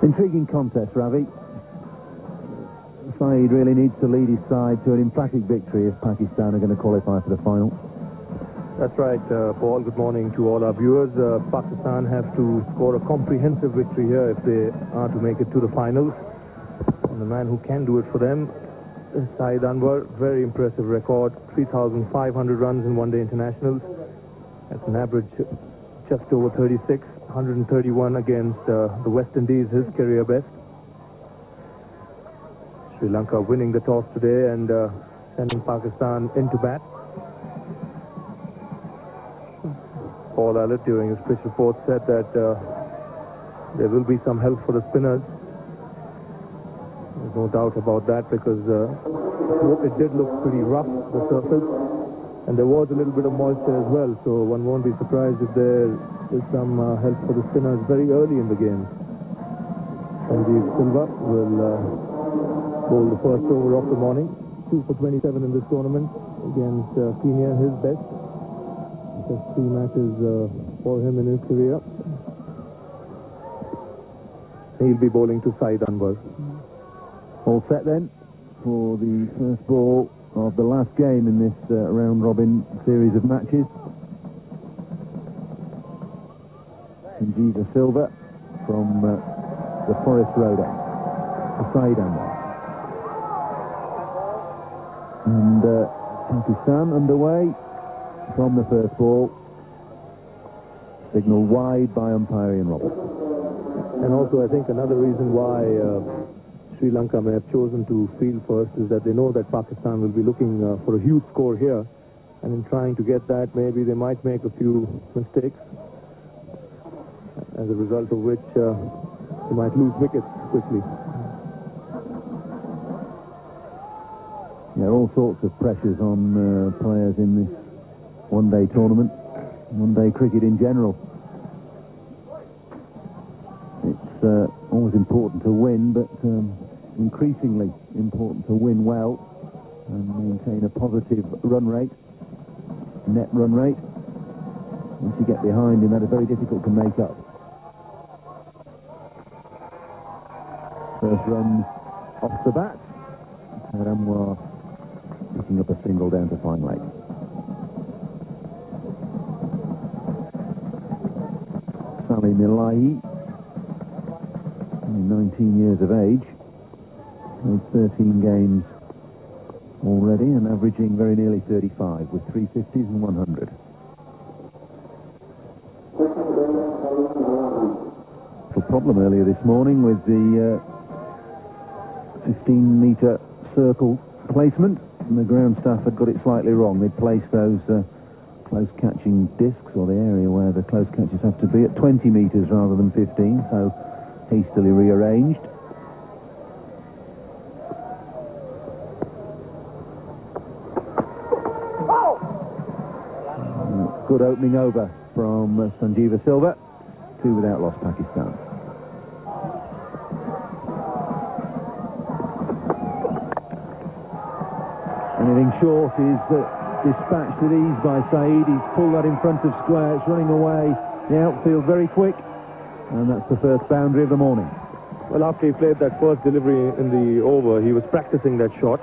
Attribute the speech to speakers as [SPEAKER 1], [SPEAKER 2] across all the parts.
[SPEAKER 1] Intriguing contest, Ravi. Saeed really needs to lead his side to an emphatic victory if Pakistan are going to qualify for the final.
[SPEAKER 2] That's right, Paul. Good morning to all our viewers. Pakistan have to score a comprehensive victory here if they are to make it to the finals. And the man who can do it for them is Shahid Anwar. Very impressive record. 3,500 runs in one-day internationals. That's an average just over 36. 131 against the West Indies, his career best. Sri Lanka winning the toss today and sending Pakistan into bat. Paul Allett, during his pitch report, said that there will be some help for the spinners. There's no doubt about that, because it did look pretty rough, the surface, and there was a little bit of moisture as well, so one won't be surprised if there is some help for the spinners very early in the game. Sanjeev Silva will bowl the first over of the morning. 2 for 27 in this tournament against Kenya, his best. Just 3 matches for him in his career. He'll be bowling to Shahid Anwar.
[SPEAKER 1] All set then for the first ball of the last game in this round-robin series of matches. Sanjeev Silva from the Forest Road end to Shahid Anwar. And Pakistan underway from the first ball. Signal wide by umpire Ian Roberts.
[SPEAKER 2] And also, I think another reason why Sri Lanka may have chosen to field first is that they know that Pakistan will be looking for a huge score here, and in trying to get that, maybe they might make a few mistakes, as a result of which they might lose wickets quickly.
[SPEAKER 1] There are all sorts of pressures on players in this one-day tournament, one-day cricket in general. It's always important to win, but increasingly important to win well and maintain a positive run rate, net run rate. Once you get behind in that, it's very difficult to make up. First runs off the bat. Anwar picking up a single down to fine leg. Salim Ilahi, 19 years of age, played 13 games already and averaging very nearly 35 with 350s and 100. A problem earlier this morning with the 15-metre circle placement, and the ground staff had got it slightly wrong. They'd placed those close catching discs, or the area where the close catches have to be, at 20 metres rather than 15, so hastily rearranged. Good opening over from Sanjeev Silva. 2 without loss, Pakistan. Anything short is dispatched with ease by Saeed. He's pulled that in front of square. It's running away. The outfield very quick. And that's the first boundary of the morning.
[SPEAKER 2] Well, after he played that first delivery in the over, he was practicing that shot.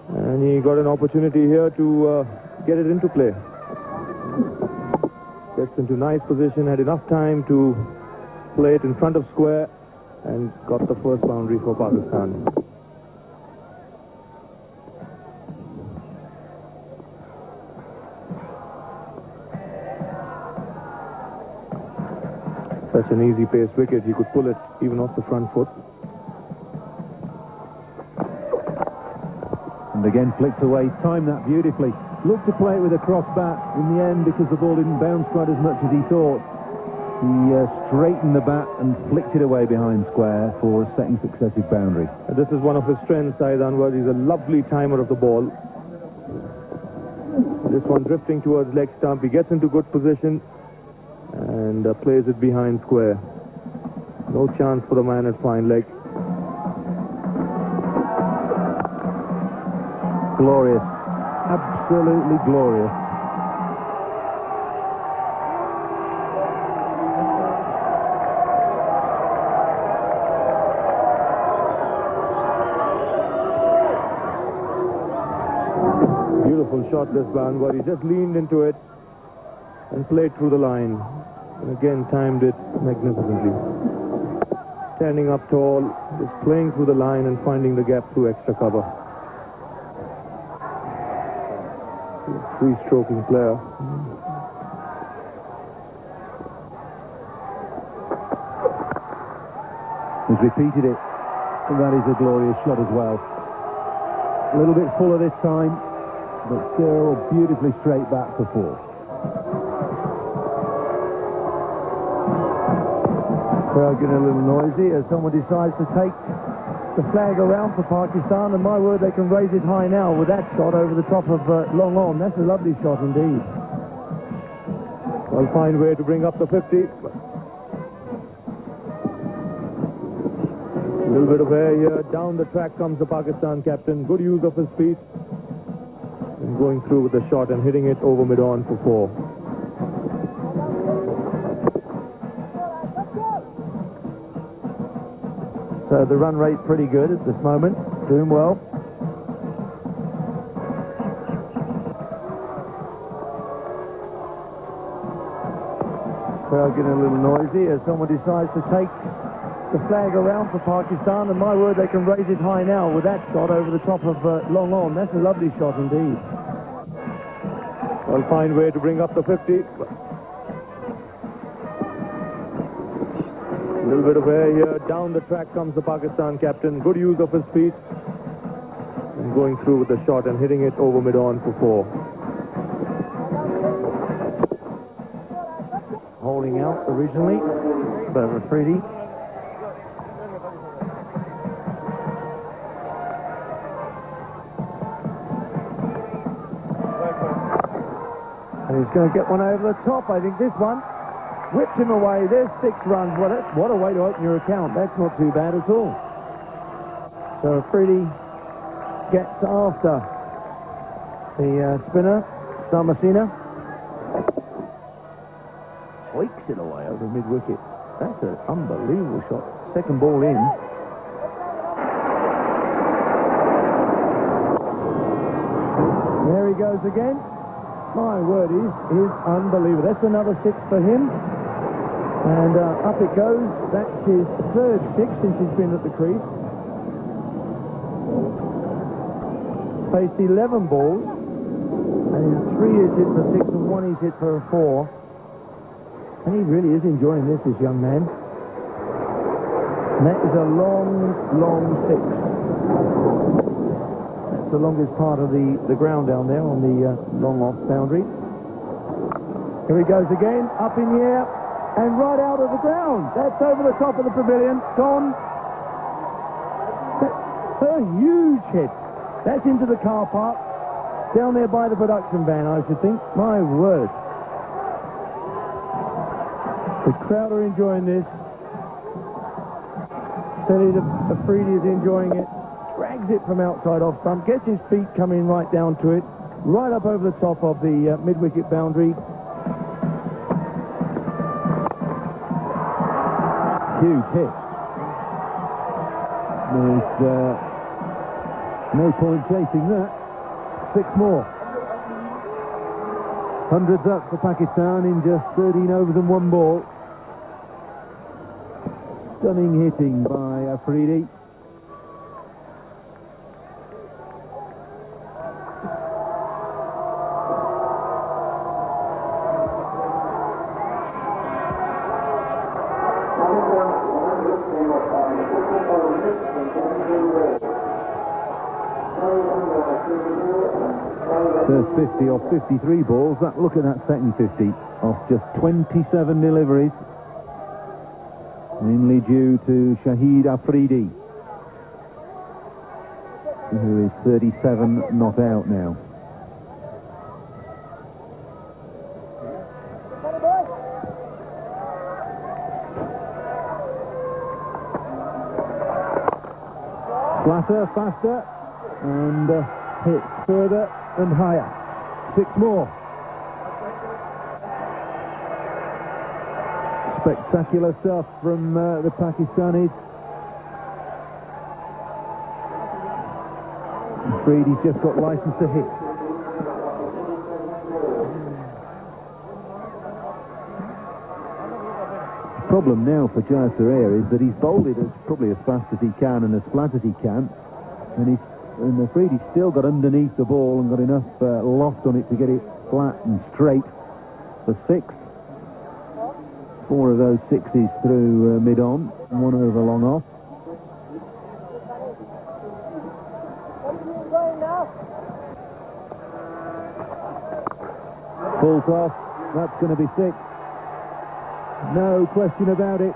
[SPEAKER 2] And he got an opportunity here to get it into play. Gets into nice position, had enough time to play it in front of square, and got the first boundary for Pakistan. Such an easy-paced wicket, he could pull it even off the front foot.
[SPEAKER 1] And again flicked away, timed that beautifully. Looked to play it with a cross bat in the end because the ball didn't bounce quite as much as he thought. He straightened the bat and flicked it away behind square for a second successive boundary.
[SPEAKER 2] And this is one of his strengths, Shahid Anwar. He's a lovely timer of the ball. This one drifting towards leg stump. He gets into good position and plays it behind square. No chance for the man at fine leg.
[SPEAKER 1] Glorious. Absolutely glorious.
[SPEAKER 2] beautiful shot, this one, where he just leaned into it and played through the line. And again, timed it magnificently. Standing up tall, just playing through the line and finding the gap through extra cover. Free-stroking player.
[SPEAKER 1] He's repeated it. And that is a glorious shot as well. A little bit fuller this time, but still beautifully straight back for four.
[SPEAKER 3] Crowd getting a little noisy as someone decides to take the flag around for Pakistan, and my word, they can raise it high now with that shot over the top of long on. That's a lovely shot indeed.
[SPEAKER 2] Well, fine way to bring up the 50. A little bit of air here. Down the track comes the Pakistan captain. Good use of his feet. And going through with the shot and hitting it over mid-on for four.
[SPEAKER 3] So the run rate pretty good at this moment. Doing well. Crowd getting a little noisy as someone decides to take the flag around for Pakistan, and my word, they can raise it high now with that shot over the top of long on. That's a lovely shot indeed.
[SPEAKER 2] Well, fine way to bring up the 50. A little bit of air here. Down the track comes the Pakistan captain. Good use of his feet. And going through with the shot and hitting it over mid-on for four.
[SPEAKER 3] Holding out originally, but Afridi. And he's going to get one over the top, I think, this one. Whipped him away. There's 6 runs. What a way to open your account. That's not too bad at all. So Afridi gets after the spinner, Samasina. Squeaks it away over mid-wicket. That's an unbelievable shot. Second ball in. There he goes again. My word, is unbelievable. That's another 6 for him. And up it goes. That's his 3rd 6 since he's been at the crease. Faced 11 balls. And in 3 he's hit for 6 and 1 he's hit for a 4. And he really is enjoying this young man. And that is a long, long 6. The longest part of the ground down there on the long off boundary. Here he goes again, up in the air and right out of the ground. That's over the top of the pavilion. Gone. That's a huge hit. That's into the car park down there by the production van, I should think. My word. The crowd are enjoying this. Shahid Afridi is enjoying it. Drags it from outside off stump, gets his feet coming right down to it, right up over the top of the mid-wicket boundary.
[SPEAKER 1] Huge hit. There's no point chasing that. 6 more. Hundreds up for Pakistan in just 13 overs and 1 ball. Stunning hitting by Afridi. First 50 off 53 balls. Look at that second 50 off just 27 deliveries. Mainly due to Shahid Afridi, who is 37 not out now. Flatter, faster, and hit further and higher. 6 more. Spectacular stuff from the Pakistanis. Afridi's just got license to hit. problem now for Jayasuriya is that he's bowled it probably as fast as he can and as flat as he can, and Afridi's still got underneath the ball and got enough loft on it to get it flat and straight for 6. 4 of those 6s through mid-on, 1 over long off. Full toss, that's going to be 6. No question about it.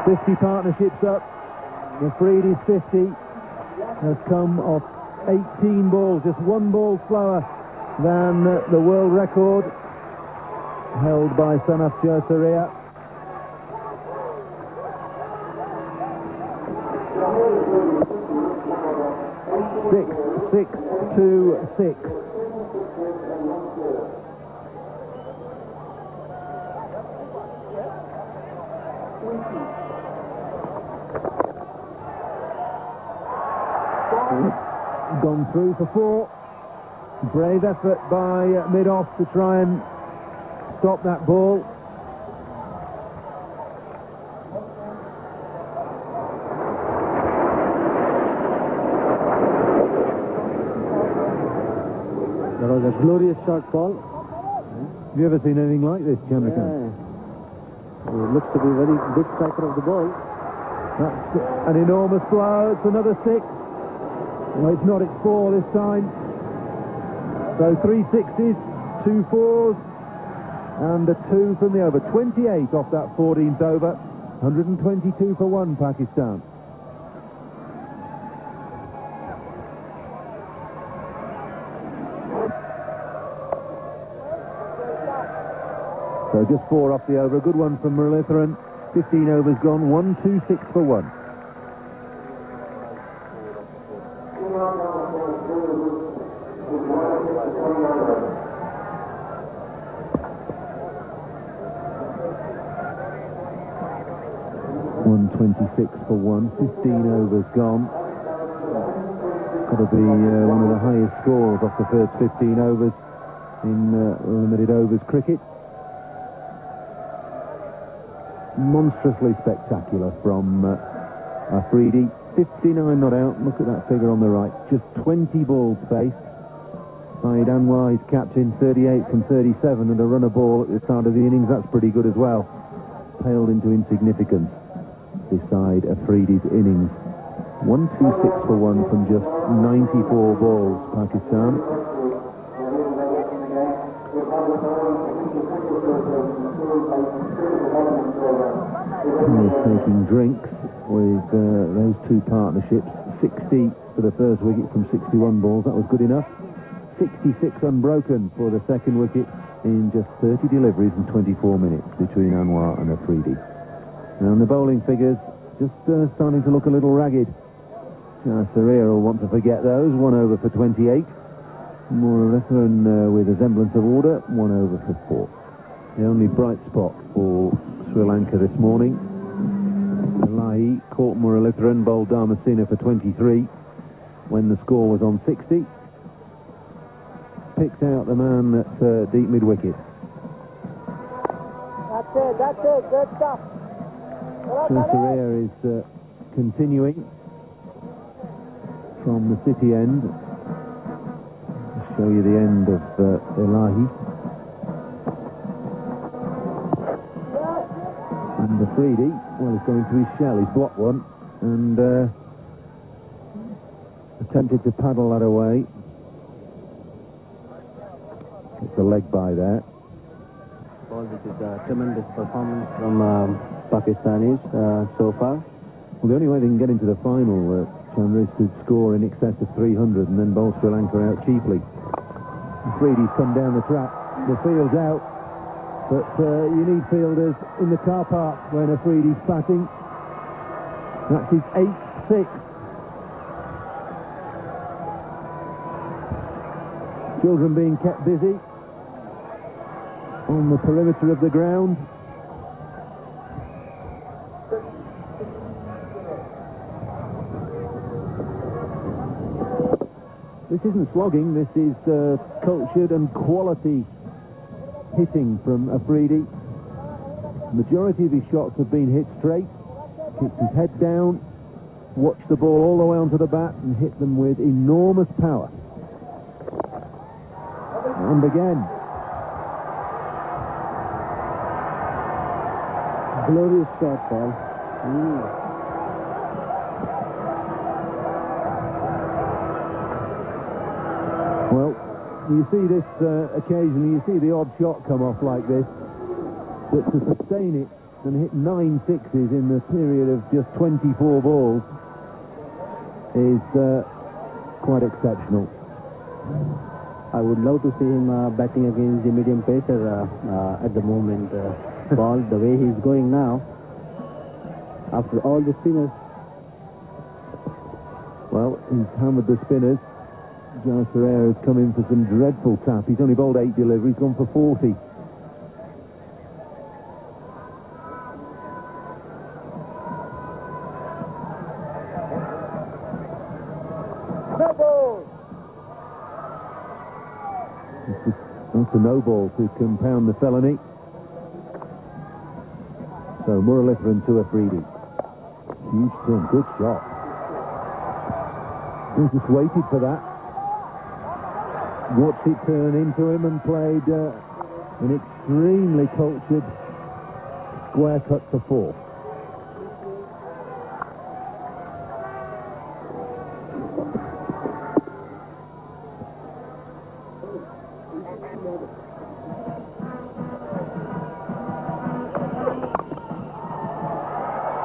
[SPEAKER 1] 50 partnerships up. Afridi's 50 has come off 18 balls, just 1 ball slower than the world record held by Sanaf Jayasuriya. Six, 2, 6. Gone through for 4. Brave effort by mid-off to try and stop that ball.
[SPEAKER 3] That was a glorious shot, Paul.
[SPEAKER 1] Have you ever seen anything like this, Chandrakant?
[SPEAKER 3] Yeah. He looks to be a very good striker of the ball.
[SPEAKER 1] That's an enormous blow. It's another 6. No, it's not. It's 4 this time. So 3 6s, 2 4s, and a 2 from the over. 28 off that 14th over. 122 for 1, Pakistan. So just 4 off the over. A good one from Muralitharan. 15 overs gone. 1-2-6 for 1. For 1, 15 overs gone. Got to be one of the highest scores off the first 15 overs in limited overs cricket. Monstrously spectacular from Afridi. 59 not out. Look at that figure on the right. Just 20 balls faced. Shahid Anwar, his captain, 38 from 37, and a run a ball at the start of the innings. That's pretty good as well. Paled into insignificance beside Afridi's innings. 1-2-6 for 1 from just 94 balls, Pakistan. He's taking drinks with those 2 partnerships. 60 for the first wicket from 61 balls. That was good enough. 66 unbroken for the second wicket in just 30 deliveries in 24 minutes between Anwar and Afridi. And the bowling figures just starting to look a little ragged. Jayasuriya will want to forget those. 1 over for 28. Muralitharan with a semblance of order. 1 over for 4. The only bright spot for Sri Lanka this morning. Elahi caught Muralitharan, bowled Dharmasena for 23 when the score was on 60. Picked out the man at deep mid-wicket.
[SPEAKER 4] That's it, good stuff.
[SPEAKER 1] Jayasuriya is continuing from the city end. I'll show you the end of Elahi. And Afridi, well, he's going to his shell. He's blocked one and attempted to paddle that away. It's a leg by there.
[SPEAKER 3] Well, this is a tremendous performance from Pakistanis so far.
[SPEAKER 1] Well, the only way they can get into the final, Chandra, is to score in excess of 300 and then bowl Sri Lanka out cheaply. Afridi's come down the track. The field's out. But you need fielders in the car park when Afridi's batting. That's his 8-6. Children being kept busy on the perimeter of the ground. This isn't slogging, this is cultured and quality hitting from Afridi. Majority of his shots have been hit straight. Kicked his head down, watched the ball all the way onto the bat and hit them with enormous power. And again.
[SPEAKER 3] Glorious shot, Paul.
[SPEAKER 1] Well, you see this occasionally, you see the odd shot come off like this, but to sustain it and hit 9 sixes in the period of just 24 balls is quite exceptional.
[SPEAKER 5] I would love to see him batting against the medium pacer at the moment. Ball, the way he's going now, after all the spinners.
[SPEAKER 1] Well, he's hammered the spinners. Joe Ferreira has come in for some dreadful tap. He's only bowled 8 deliveries, gone for 40.
[SPEAKER 4] No ball.
[SPEAKER 1] That's a no ball to compound the felony. So Muralitharan to Afridi. Huge turn, good shot. He just waited for that. Watched it turn into him and played an extremely cultured square cut for 4.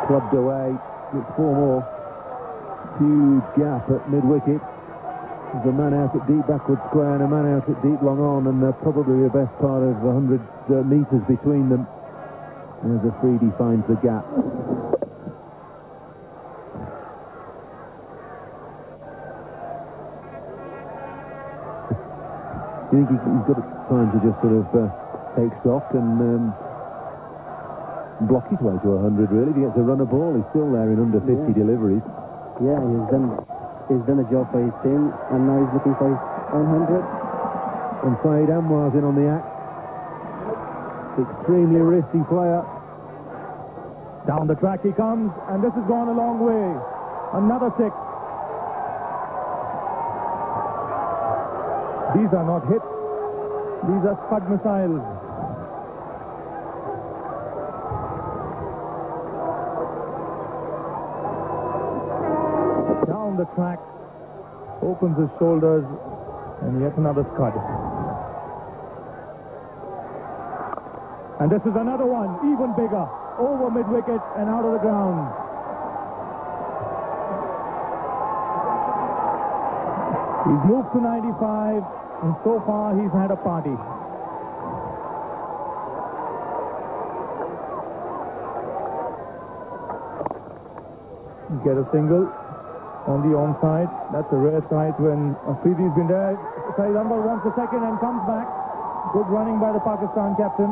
[SPEAKER 1] Clubbed away, it's 4 more. Huge gap at mid-wicket. There's a man out at deep backward square and a man out at deep long on, and they're probably the best part of 100 metres between them. As Afridi finds the gap. Do you think he's got time to just sort of take stock and block his way to 100, really? If he gets a run of ball, he's still there in under 50 deliveries.
[SPEAKER 5] Yeah, he's done a job for his team, and now he's looking for his 100.
[SPEAKER 1] And Shahid Anwar's in on the act. Extremely risky player.
[SPEAKER 2] Down the track he comes, and this has gone a long way. Another 6. These are not hits. These are Scud missiles. Down the track, opens his shoulders, and yet another Scud. And this is another one, even bigger, over mid-wicket and out of the ground. He's moved to 95, and so far he's had a party. Get a single on the onside. That's a rare sight when Afridi's been there. Shahid Anwar wants a second and comes back. Good running by the Pakistan captain.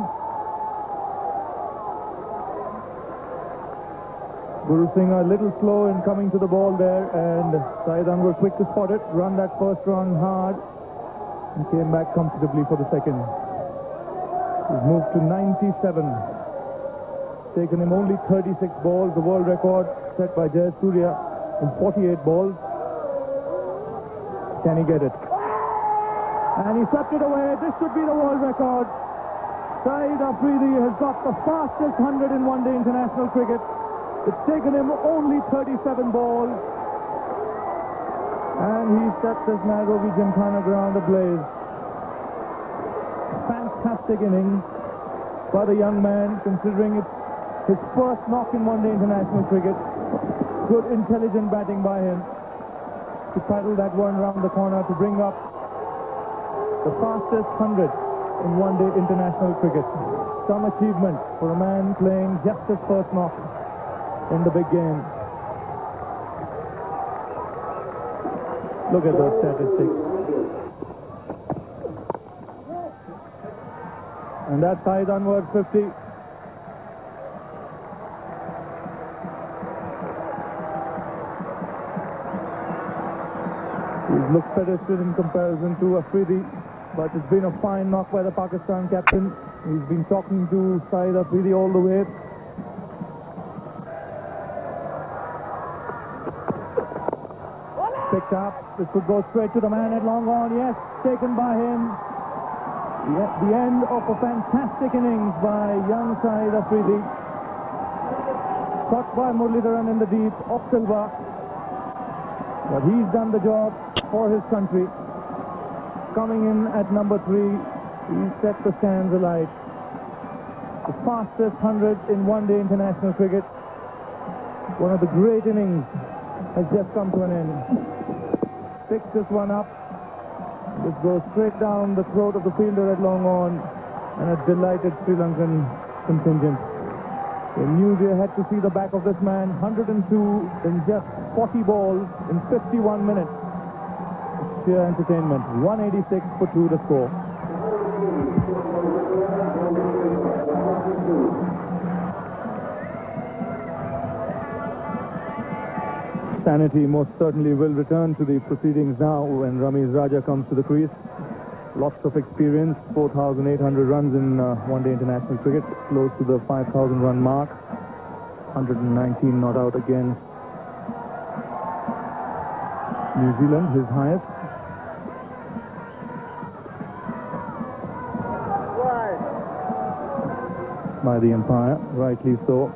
[SPEAKER 2] Guru Singh a little slow in coming to the ball there, and Shahid Anwar quick to spot it, run that first run hard, and came back comfortably for the second. He's moved to 97. Taken him only 36 balls, the world record set by Jayasuriya in 48 balls. Can he get it? And he swept it away. This should be the world record. Shahid Afridi has got the fastest 100 in one-day international cricket. It's taken him only 37 balls. And he set this Nairobi Gymkhana ground ablaze. Fantastic innings by the young man, considering it's his first knock in one-day international cricket. Good, intelligent batting by him to paddle that one round the corner to bring up the fastest 100 in one-day international cricket. Some achievement for a man playing just his first knock in the big game. Look at those statistics. And that's Shahid Anwar 50. He's looked pedestrian in comparison to Afridi, but it's been a fine knock by the Pakistan captain. He's been talking to Shahid Afridi all the way. Picked up. This would go straight to the man at long on. Yes, taken by him. The end of a fantastic innings by young Shahid Afridi. Caught by Muralidharan in the deep, off Silva. But he's done the job for his country. Coming in at number 3, he set the stands alight. The fastest 100 in one-day international cricket. One of the great innings has just come to an end. Picks this one up. This goes straight down the throat of the fielder at long on, and a delighted Sri Lankan contingent. They knew they had to see the back of this man. 102 in just 40 balls in 51 minutes. Sheer entertainment. 186 for 2 to score. Sanity most certainly will return to the proceedings now when Ramiz Raja comes to the crease. Lots of experience, 4,800 runs in one-day international cricket, close to the 5,000 run mark. 119 not out against New Zealand, his highest. By the umpire, rightly so.